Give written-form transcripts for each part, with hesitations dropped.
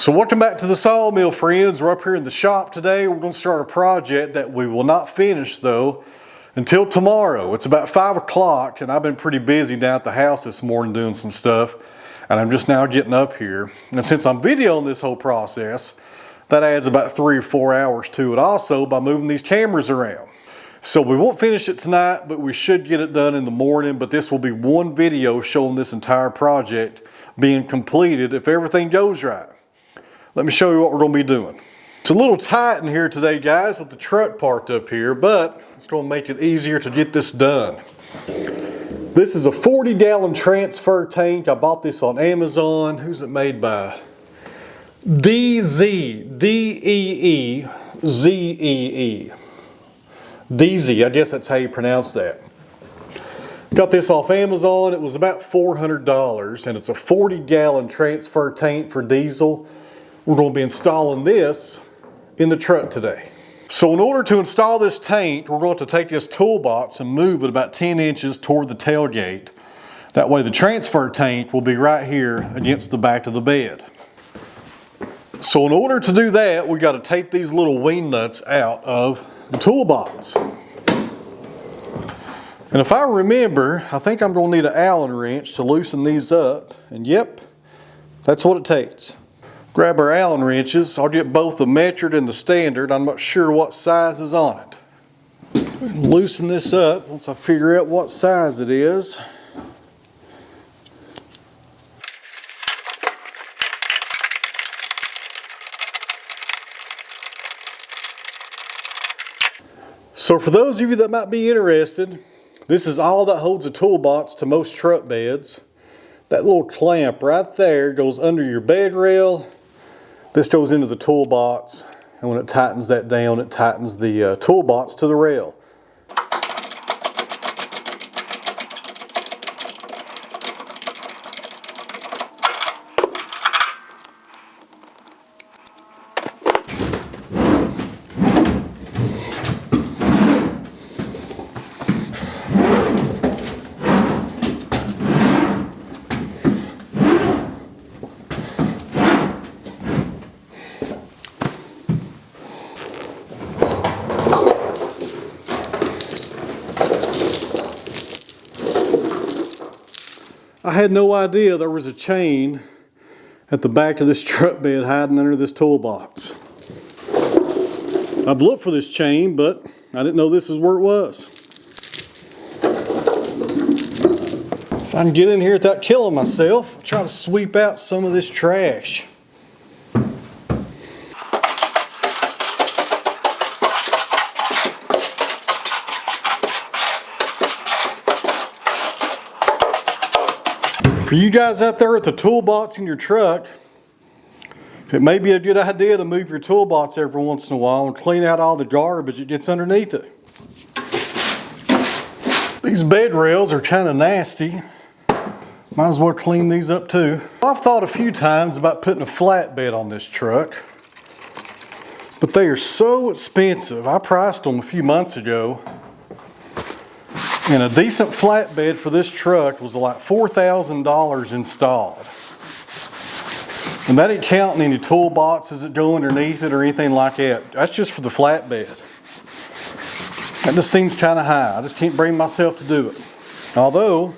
So welcome back to the Sawmill, friends. We're up here in the shop today. We're going to start a project that we will not finish though until tomorrow. It's about 5 o'clock and I've been pretty busy down at the house this morning doing some stuff, and I'm just now getting up here. And since I'm videoing this whole process, that adds about 3 or 4 hours to it also by moving these cameras around. So we won't finish it tonight, but we should get it done in the morning. But this will be one video showing this entire project being completed if everything goes right. Let me show you what we're going to be doing. It's a little tight in here today, guys, with the truck parked up here, but it's going to make it easier to get this done. This is a 40-gallon transfer tank. I bought this on Amazon. Who's it made by? D-E-E-Z-E-E. DZ, I guess that's how you pronounce that. Got this off Amazon. It was about $400, and it's a 40-gallon transfer tank for diesel. We're going to be installing this in the truck today. So in order to install this tank, we're going to take this toolbox and move it about 10 inches toward the tailgate. That way the transfer tank will be right here against the back of the bed. So in order to do that, we got to take these little wing nuts out of the toolbox. And if I remember, I think I'm going to need an Allen wrench to loosen these up. And yep, that's what it takes. Grab our Allen wrenches. I'll get both the measured and the standard. I'm not sure what size is on it. Loosen this up once I figure out what size it is. So for those of you that might be interested, this is all that holds a toolbox to most truck beds. That little clamp right there goes under your bed rail. This goes into the toolbox, and when it tightens that down, it tightens the toolbox to the rail. I had no idea there was a chain at the back of this truck bed hiding under this toolbox. I've looked for this chain, but I didn't know this is where it was. If I can get in here without killing myself, I'll try to sweep out some of this trash. For you guys out there with the toolbox in your truck, it may be a good idea to move your toolbox every once in a while and clean out all the garbage that gets underneath it. These bed rails are kind of nasty. Might as well clean these up too. I've thought a few times about putting a flatbed on this truck, but they are so expensive. I priced them a few months ago. And a decent flatbed for this truck was like $4,000 installed. And that ain't counting any toolboxes that go underneath it or anything like that. That's just for the flatbed. That just seems kind of high. I just can't bring myself to do it. Although,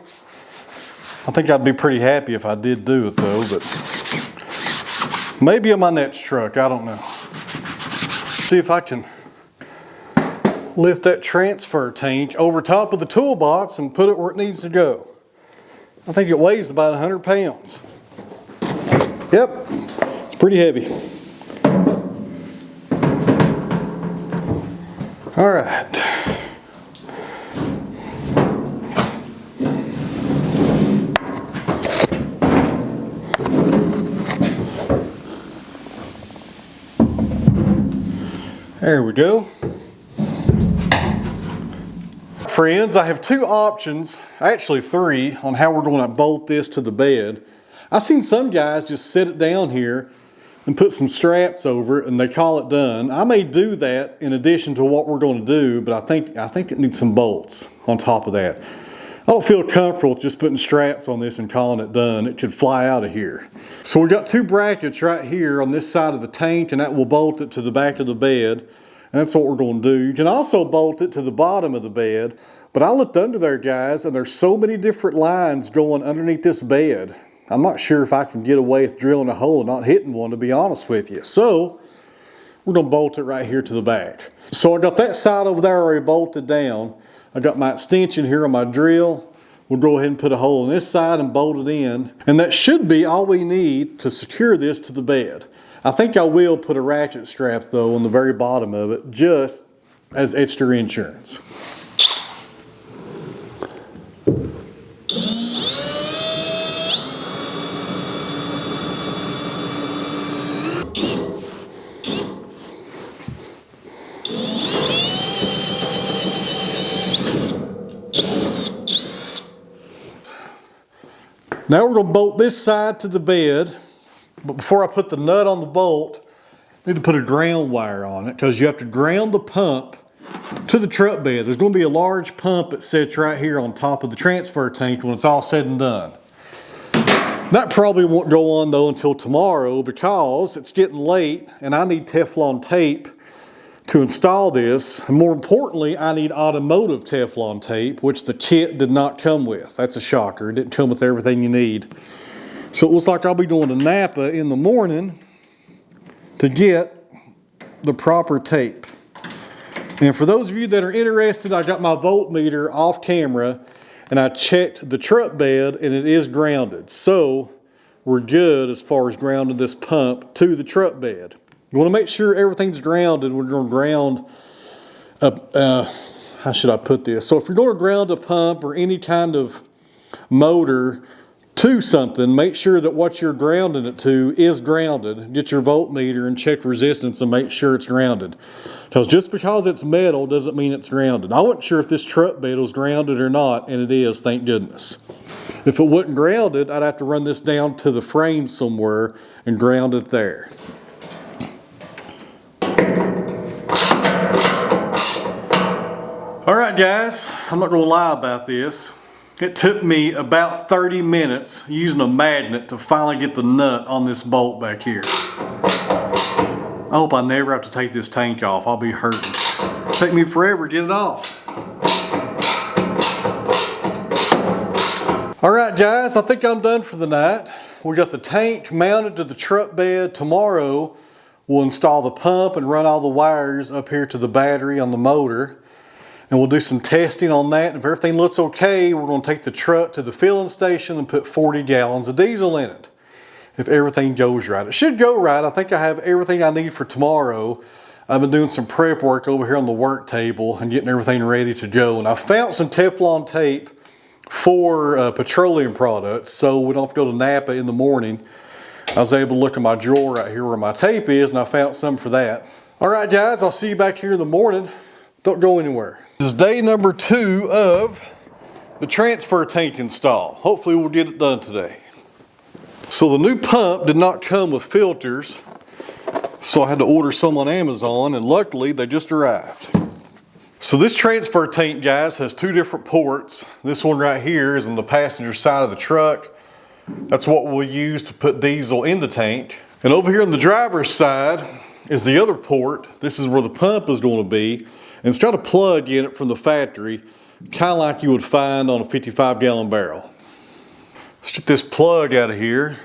I think I'd be pretty happy if I did do it though, but maybe on my next truck, I don't know. See if I can lift that transfer tank over top of the toolbox and put it where it needs to go. I think it weighs about 100 pounds. Yep, it's pretty heavy. All right. There we go. Friends, I have two options, actually three, on how we're going to bolt this to the bed. I've seen some guys just set it down here and put some straps over it and they call it done. I may do that in addition to what we're going to do, but I think it needs some bolts on top of that. I don't feel comfortable with just putting straps on this and calling it done. It could fly out of here. So we got two brackets right here on this side of the tank, and that will bolt it to the back of the bed. And that's what we're going to do. You can also bolt it to the bottom of the bed. But I looked under there, guys, and there's so many different lines going underneath this bed. I'm not sure if I can get away with drilling a hole and not hitting one, to be honest with you. So we're going to bolt it right here to the back. So I got that side over there already bolted down. I got my extension here on my drill. We'll go ahead and put a hole on this side and bolt it in. And that should be all we need to secure this to the bed. I think I will put a ratchet strap though on the very bottom of it, just as extra insurance. Now we're going to bolt this side to the bed, but before I put the nut on the bolt, I need to put a ground wire on it because you have to ground the pump to the truck bed. There's going to be a large pump that sits right here on top of the transfer tank when it's all said and done. That probably won't go on though until tomorrow because it's getting late and I need Teflon tape to install this. And more importantly, I need automotive Teflon tape, which the kit did not come with. That's a shocker. It didn't come with everything you need. So it looks like I'll be going to Napa in the morning to get the proper tape. And for those of you that are interested, I got my voltmeter off camera and I checked the truck bed and it is grounded. So we're good as far as grounding this pump to the truck bed. You want to make sure everything's grounded. We're going to ground how should I put this? So if you're going to ground a pump or any kind of motor to something, make sure that what you're grounding it to is grounded. Get your voltmeter and check resistance and make sure it's grounded. Because just because it's metal doesn't mean it's grounded. I wasn't sure if this truck bed was grounded or not, and it is, thank goodness. If it wasn't grounded, I'd have to run this down to the frame somewhere and ground it there. All right, guys, I'm not going to lie about this. It took me about 30 minutes using a magnet to finally get the nut on this bolt back here. I hope I never have to take this tank off. I'll be hurting. It'll take me forever to get it off. All right, guys, I think I'm done for the night. We got the tank mounted to the truck bed. Tomorrow, we'll install the pump and run all the wires up here to the battery on the motor. And we'll do some testing on that. If everything looks okay, we're going to take the truck to the filling station and put 40 gallons of diesel in it. If everything goes right. It should go right. I think I have everything I need for tomorrow. I've been doing some prep work over here on the work table and getting everything ready to go. And I found some Teflon tape for petroleum products, so we don't have to go to Napa in the morning. I was able to look in my drawer right here where my tape is, and I found some for that. All right, guys, I'll see you back here in the morning. Don't go anywhere. This is day number 2 of the transfer tank install. Hopefully we'll get it done today. So the new pump did not come with filters, so I had to order some on Amazon, and luckily they just arrived. So this transfer tank, guys, has 2 different ports. This one right here is on the passenger side of the truck. That's what we'll use to put diesel in the tank. And over here on the driver's side is the other port. This is where the pump is going to be. And it's got a plug in it from the factory, kind of like you would find on a 55-gallon barrel. Let's get this plug out of here.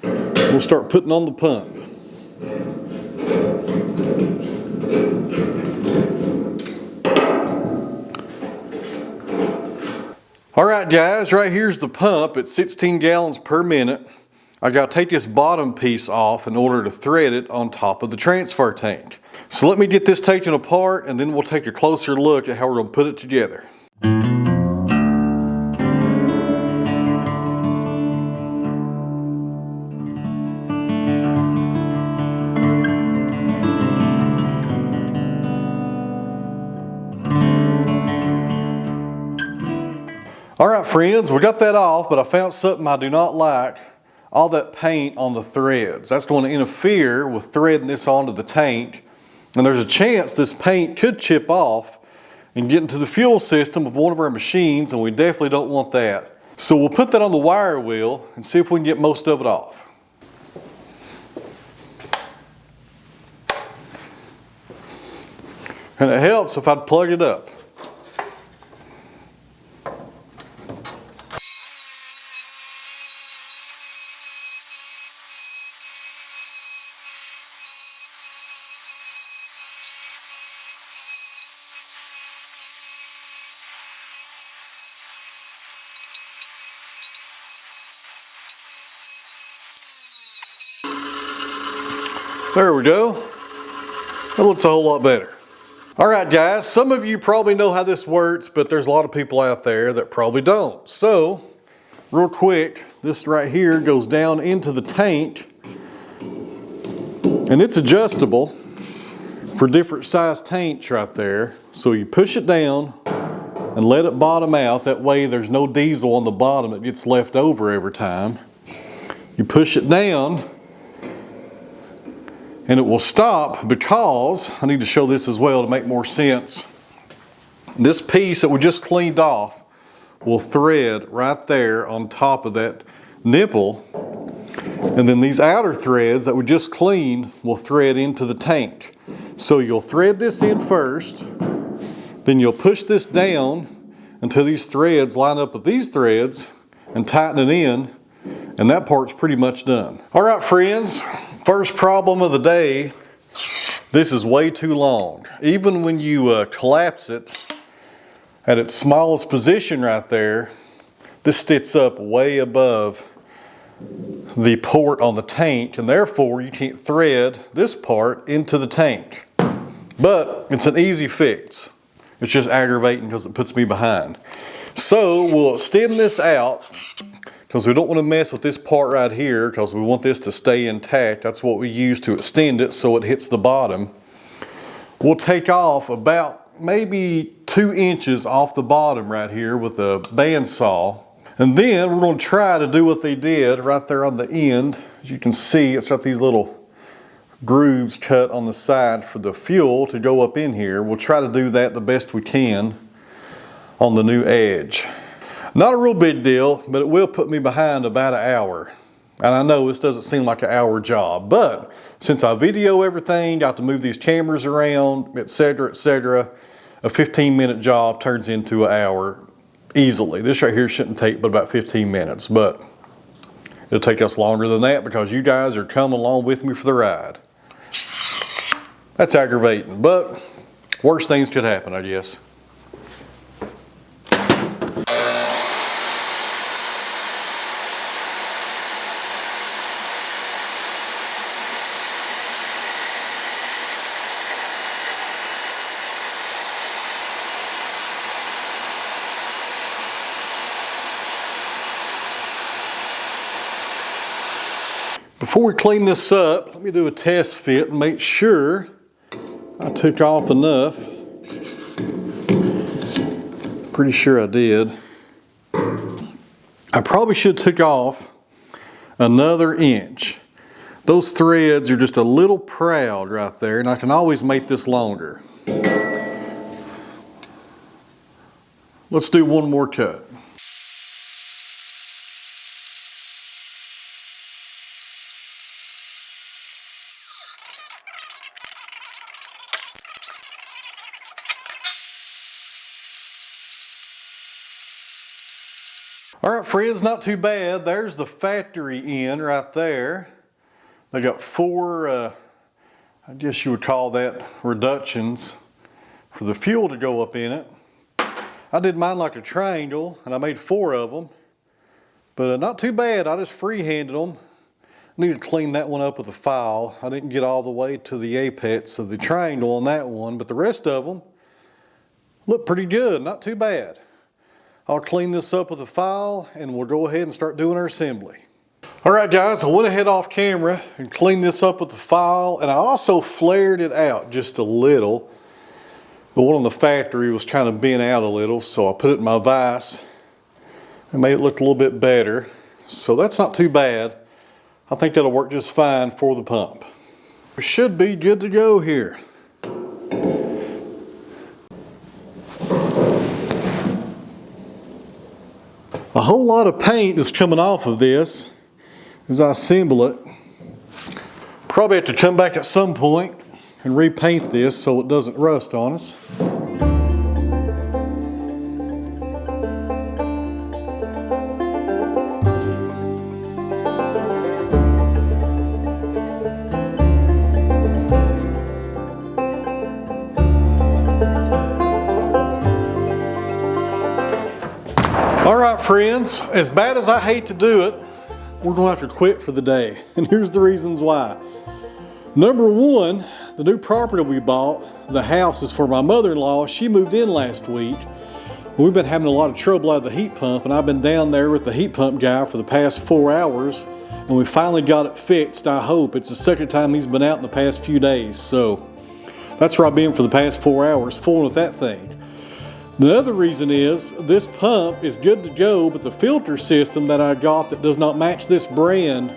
We'll start putting on the pump. All right, guys, right here's the pump. It's 16 gallons per minute. I got to take this bottom piece off in order to thread it on top of the transfer tank. So let me get this taken apart and then we'll take a closer look at how we're going to put it together. All right, friends, we got that off, but I found something I do not like. All that paint on the threads. That's going to interfere with threading this onto the tank. And there's a chance this paint could chip off and get into the fuel system of one of our machines, and we definitely don't want that. So we'll put that on the wire wheel and see if we can get most of it off. And it helps if I'd plug it up. There we go. That looks a whole lot better. All right, guys, some of you probably know how this works, but there's a lot of people out there that probably don't. So, real quick, this right here goes down into the tank, and it's adjustable for different size tanks right there. So you push it down and let it bottom out. That way there's no diesel on the bottom that gets left over every time. You push it down, and it will stop because, I need to show this as well to make more sense. This piece that we just cleaned off will thread right there on top of that nipple. And then these outer threads that we just cleaned will thread into the tank. So you'll thread this in first, then you'll push this down until these threads line up with these threads and tighten it in, and that part's pretty much done. All right, friends. First problem of the day, this is way too long. Even when you collapse it at its smallest position right there, this sticks up way above the port on the tank, and therefore you can't thread this part into the tank. But it's an easy fix. It's just aggravating because it puts me behind. So we'll extend this out, because we don't want to mess with this part right here, because we want this to stay intact. That's what we use to extend it so it hits the bottom. We'll take off about maybe 2 inches off the bottom right here with a bandsaw. And then we're going to try to do what they did right there on the end. As you can see, it's got these little grooves cut on the side for the fuel to go up in here. We'll try to do that the best we can on the new edge. Not a real big deal, but it will put me behind about an hour. And I know this doesn't seem like an hour job, but since I video everything, got to move these cameras around, etc., a 15-minute job turns into an hour easily. This right here shouldn't take but about 15 minutes, but it'll take us longer than that because you guys are coming along with me for the ride. That's aggravating, but worse things could happen, I guess. Before we clean this up, let me do a test fit and make sure I took off enough. Pretty sure I did. I probably should have took off another inch. Those threads are just a little proud right there, and I can always make this longer. Let's do one more cut. All right, friends, not too bad. There's the factory end right there. They got 4, I guess you would call that reductions for the fuel to go up in it. I did mine like a triangle, and I made 4 of them, but not too bad. I just freehanded them. I need to clean that one up with a file. I didn't get all the way to the apex of the triangle on that one, but the rest of them look pretty good, not too bad. I'll clean this up with a file and we'll go ahead and start doing our assembly. All right, guys, I went ahead off camera and cleaned this up with the file, and I also flared it out just a little. The one on the factory was kind of bent out a little, so I put it in my vise and made it look a little bit better. So that's not too bad. I think that'll work just fine for the pump. We should be good to go here. whole lot of paint is coming off of this as I assemble it. Probably have to come back at some point and repaint this so it doesn't rust on us. All right, friends, as bad as I hate to do it, we're gonna have to quit for the day. And here's the reasons why. Number one, the new property we bought, the house is for my mother-in-law. She moved in last week. We've been having a lot of trouble out of the heat pump, and I've been down there with the heat pump guy for the past 4 hours, and we finally got it fixed, I hope. It's the second time he's been out in the past few days, so that's where I've been for the past 4 hours, fooling with that thing. The other reason is this pump is good to go, but the filter system that I got that does not match this brand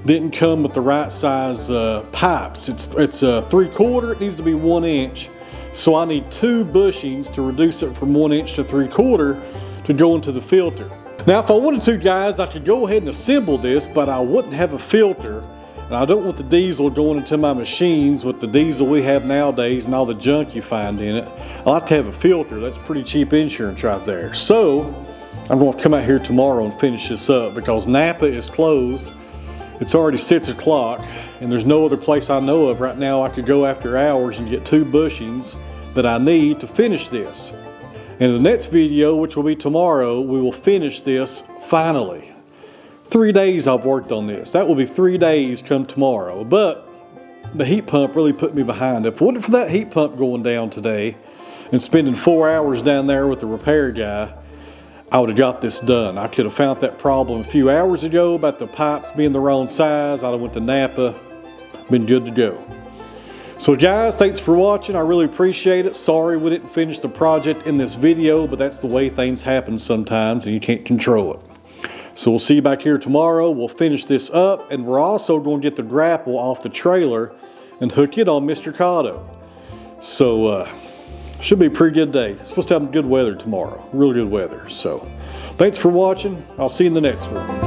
didn't come with the right size pipes. It's a 3/4, it needs to be 1 inch. So I need 2 bushings to reduce it from 1 inch to 3/4 to go into the filter. Now if I wanted to, guys, I could go ahead and assemble this, but I wouldn't have a filter. And I don't want the diesel going into my machines with the diesel we have nowadays and all the junk you find in it. I like to have a filter. That's pretty cheap insurance right there. So I'm going to come out here tomorrow and finish this up because Napa is closed. It's already 6 o'clock and there's no other place I know of right now I could go after hours and get 2 bushings that I need to finish this. In the next video, which will be tomorrow, we will finish this finally. 3 days I've worked on this. That will be 3 days come tomorrow. But the heat pump really put me behind. If it wasn't for that heat pump going down today and spending 4 hours down there with the repair guy, I would have got this done. I could have found that problem a few hours ago about the pipes being the wrong size. I'd have went to Napa, been good to go. So guys, thanks for watching. I really appreciate it. Sorry we didn't finish the project in this video, but that's the way things happen sometimes and you can't control it. So we'll see you back here tomorrow. We'll finish this up, and we're also going to get the grapple off the trailer and hook it on Mr. Cotto. So should be a pretty good day. It's supposed to have good weather tomorrow, really good weather. So thanks for watching. I'll see you in the next one.